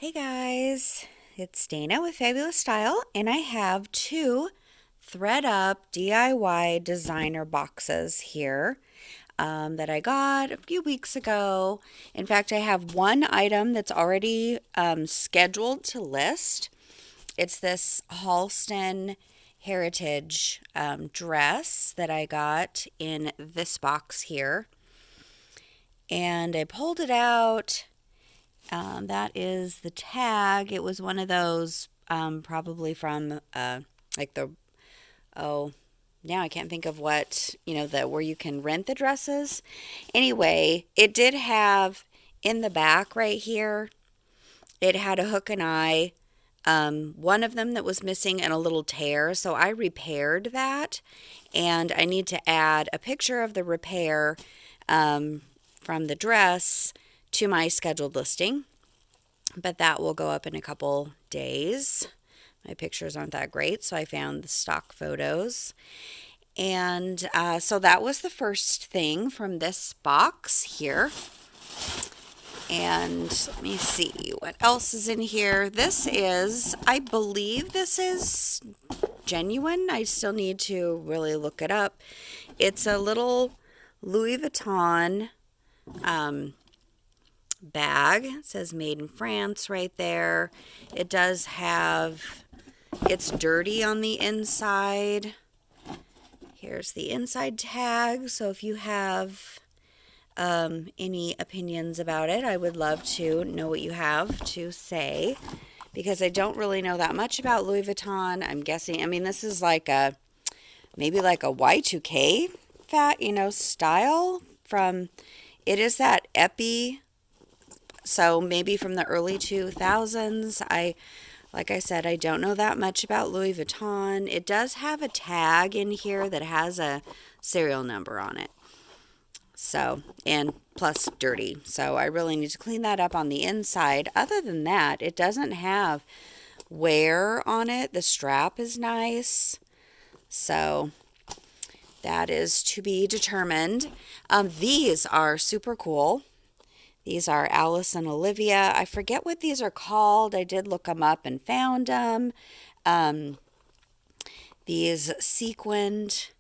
Hey guys, it's Dana with Fabulous Style, and I have two Thredup DIY designer boxes here that I got a few weeks ago. In fact, I have one item that's already scheduled to list. It's this Halston Heritage dress that I got in this box here. And I pulled it out. That is the tag. It was one of those, probably from like the, oh, now I can't think of what, where you can rent the dresses. Anyway, it did have in the back right here, it had a hook and eye, one of them that was missing and a little tear. So I repaired that, and I need to add a picture of the repair from the dress to my scheduled listing, but that will go up in a couple days. My pictures aren't that great, so I found the stock photos. And so that was the first thing from this box here. And let me see what else is in here. This is, I believe this is genuine. I still need to really look it up. It's a little Louis Vuitton bag. It says made in France right there. It does have, it's dirty on the inside. Here's the inside tag. So if you have any opinions about it, I would love to know what you have to say, because I don't really know that much about Louis Vuitton. I'm guessing, I mean, this is like a, maybe like a Y2K style from, it is that epi. So maybe from the early 2000s. Like I said, I don't know that much about Louis Vuitton. It does have a tag in here that has a serial number on it. So, and plus dirty. So I really need to clean that up on the inside. Other than that, it doesn't have wear on it. The strap is nice. So that is to be determined. These are super cool. These are Alice and Olivia. I forget what these are called. I did look them up and found them. These sequined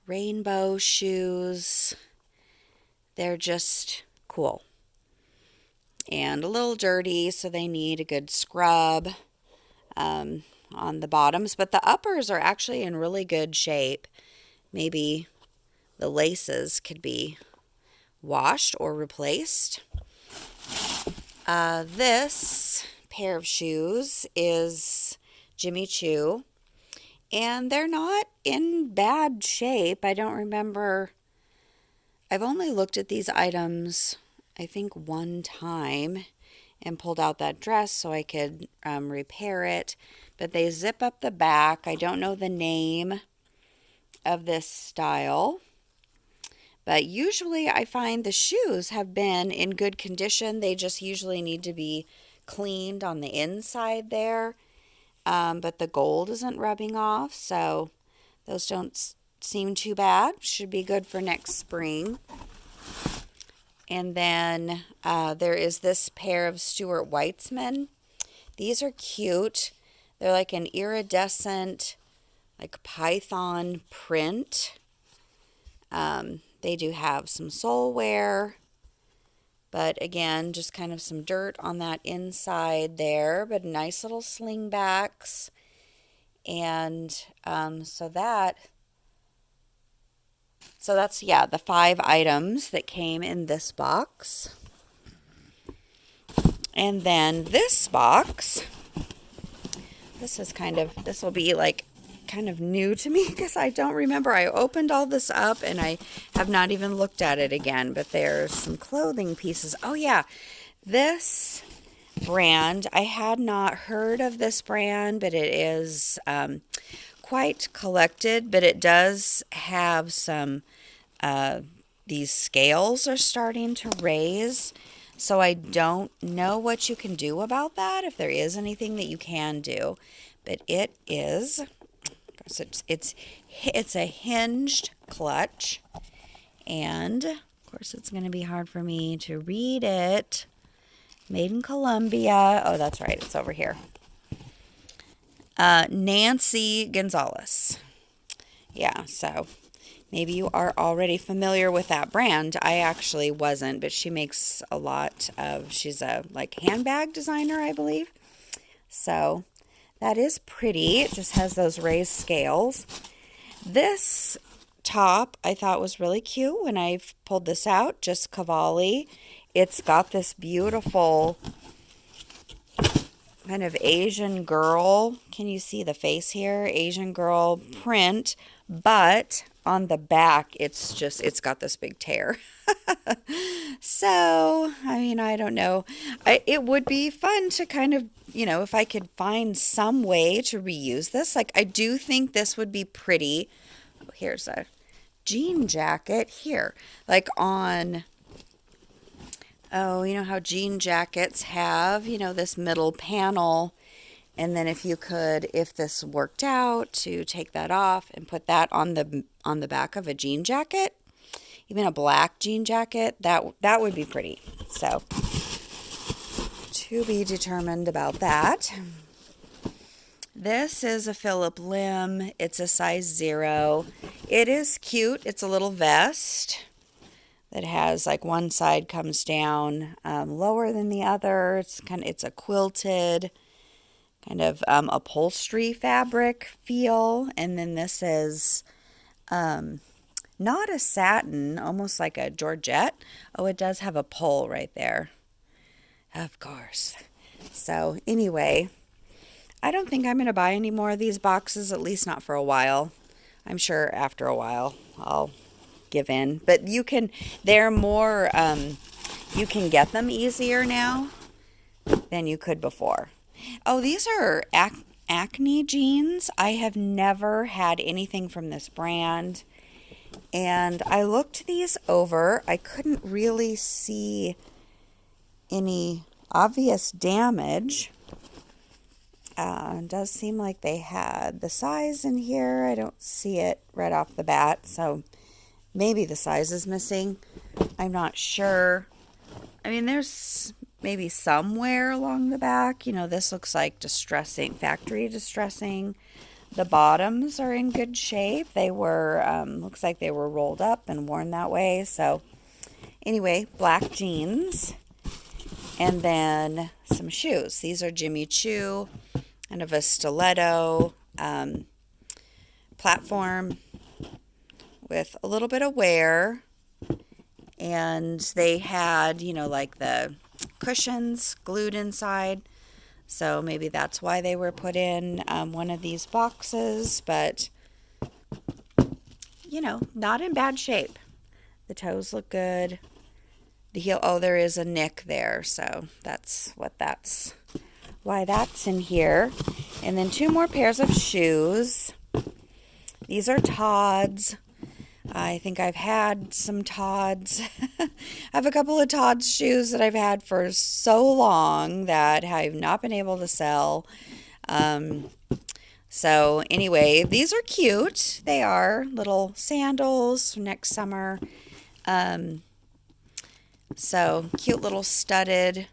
rainbow shoes. They're just cool. And a little dirty, so they need a good scrub on the bottoms. But the uppers are actually in really good shape. Maybe the laces could be washed or replaced. This pair of shoes is Jimmy Choo, and they're not in bad shape. I don't remember. I've only looked at these items, I think, one time and pulled out that dress so I could repair it. But they zip up the back. I don't know the name of this style. But usually I find the shoes have been in good condition. They just usually need to be cleaned on the inside there. But the gold isn't rubbing off, so those don't seem too bad. Should be good for next spring. And then there is this pair of Stuart Weitzman. These are cute. They're like an iridescent, like python print. They do have some sole wear, but again, just kind of some dirt on that inside there, but nice little slingbacks. And so that's, yeah, the 5 items that came in this box. And then this box, this will be like kind of new to me because I don't remember. I opened all this up and I have not even looked at it again, but there's some clothing pieces. Oh yeah, this brand, I had not heard of this brand, but it is quite collected, but it does have some, these scales are starting to raise. So I don't know what you can do about that, if there is anything that you can do, but it is, so it's a hinged clutch, and of course it's going to be hard for me to read it Made in Colombia. Oh, that's right. It's over here. Nancy Gonzalez. Yeah, so maybe you are already familiar with that brand. I actually wasn't, but she makes a lot of, she's a like handbag designer, I believe. So that is pretty. It just has those raised scales. This top I thought was really cute when I pulled this out, just Cavalli. It's got this beautiful kind of Asian girl. Can you see the face here? Asian girl print, but on the back it's got this big tear. So, I mean, I don't know. It would be fun to kind of, if I could find some way to reuse this. Like, I do think this would be pretty. Oh, here's a jean jacket here. Like on, oh, you know how jean jackets have, this middle panel. And then if this worked out, to take that off and put that on the back of a jean jacket, even a black jean jacket, that would be pretty. So, to be determined about that. This is a Phillip Lim. It's a size 0. It is cute. It's a little vest that has like one side comes down lower than the other. It's a quilted kind of upholstery fabric feel, and then this is not a satin, almost like a georgette. Oh, it does have a pole right there, of course. So anyway, I don't think I'm going to buy any more of these boxes, at least not for a while. I'm sure after a while I'll give in. But they're more, you can get them easier now than you could before. Oh, these are Acne jeans. I have never had anything from this brand. And I looked these over. I couldn't really see any obvious damage. It does seem like they had the size in here. I don't see it right off the bat, so maybe the size is missing. I'm not sure. I mean, there's maybe somewhere along the back. This looks like factory distressing. The bottoms are in good shape. They were, looks like they were rolled up and worn that way. So anyway, black jeans. And then some shoes. These are Jimmy Choo, kind of a stiletto platform with a little bit of wear. And they had, like the cushions glued inside. So maybe that's why they were put in one of these boxes. But, not in bad shape. The toes look good. The heel, oh, there is a nick there, so that's why that's in here. And then 2 more pairs of shoes. These are Tod's. I think I've had some Tod's. I have a couple of Tod's shoes that I've had for so long that I've not been able to sell. So anyway, these are cute. They are little sandals for next summer. So cute little studded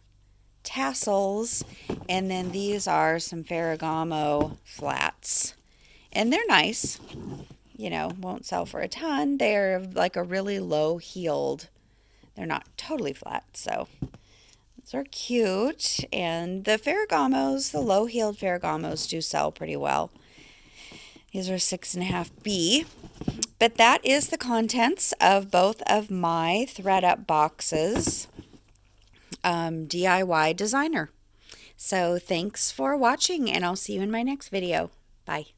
tassels. And then these are some Ferragamo flats. And they're nice. Won't sell for a ton. They're like a really low-heeled. They're not totally flat, so those are cute. And the Ferragamos, the low-heeled Ferragamos do sell pretty well. These are 6.5B. But that is the contents of both of my Thredup boxes, DIY designer. So thanks for watching, and I'll see you in my next video. Bye.